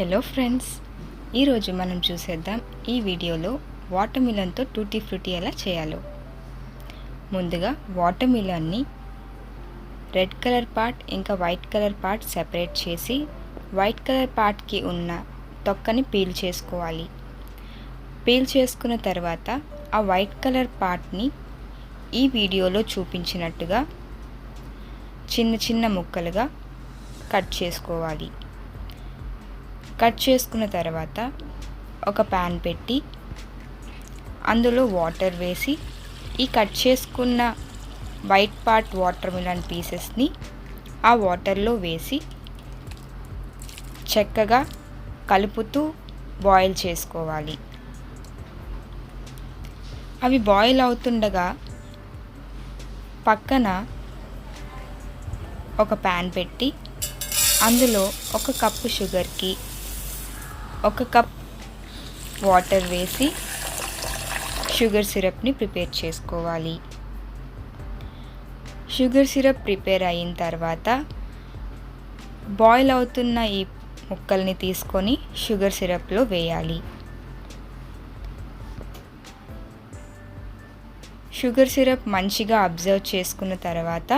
Hello friends, ఈరోజు మనం చూసేద్దాం ఈ వీడియోలో వాటర్ మిలన్తో టూటీ ఫ్రూటీ ఎలా చేయాలో. ముందుగా వాటర్ మిలన్ని రెడ్ కలర్ పార్ట్ ఇంకా వైట్ కలర్ పార్ట్ సెపరేట్ చేసి వైట్ కలర్ పార్ట్కి ఉన్న తొక్కని పీల్ చేసుకోవాలి. పీల్ చేసుకున్న తర్వాత ఆ వైట్ కలర్ పార్ట్ని ఈ వీడియోలో చూపించినట్టుగా చిన్న చిన్న ముక్కలుగా కట్ చేసుకోవాలి. కట్ చేసుకున్న తర్వాత ఒక ప్యాన్ పెట్టి అందులో వాటర్ వేసి ఈ కట్ చేసుకున్న వైట్ పార్ట్ వాటర్ మిలన్ పీసెస్ని ఆ వాటర్లో వేసి చక్కగా కలుపుతూ బాయిల్ చేసుకోవాలి. అవి బాయిల్ అవుతుండగా పక్కన ఒక ప్యాన్ పెట్టి అందులో ఒక కప్పు షుగర్కి ఒక కప్ వాటర్ వేసి షుగర్ సిరప్ని ప్రిపేర్ చేసుకోవాలి. షుగర్ సిరప్ ప్రిపేర్ అయిన తర్వాత బాయిల్ అవుతున్న ఈ ముక్కల్ని తీసుకొని షుగర్ సిరప్లో వేయాలి. షుగర్ సిరప్ మంచిగా అబ్జర్వ్ చేసుకున్న తర్వాత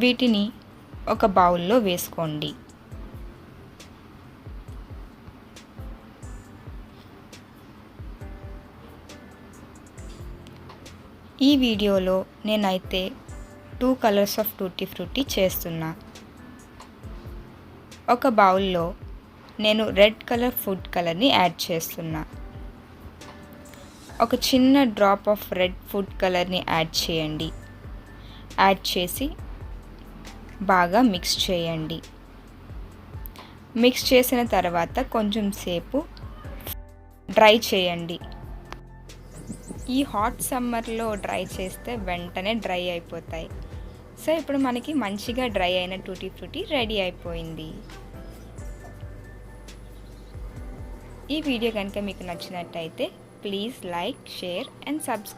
వీటిని ఒక బౌల్లో వేసుకోండి. ఈ వీడియోలో నేనైతే 2 కలర్స్ ఆఫ్ టూటీ ఫ్రూటీ చేస్తున్నా. ఒక బౌల్లో నేను రెడ్ కలర్ ఫుడ్ కలర్ని యాడ్ చేస్తున్నా. ఒక చిన్న డ్రాప్ ఆఫ్ రెడ్ ఫుడ్ కలర్ని యాడ్ చేయండి. యాడ్ చేసి బాగా మిక్స్ చేయండి. మిక్స్ చేసిన తర్వాత కొంచెం సేపు డ్రై చేయండి. ఈ హాట్ సమ్మర్లో డ్రై చేస్తే వెంటనే డ్రై అయిపోతాయి. సో ఇప్పుడు మనకి మంచిగా డ్రై అయిన టూటీ ఫ్రూటీ రెడీ అయిపోయింది. ఈ వీడియో కనుక మీకు నచ్చినట్టయితే please like, share and subscribe.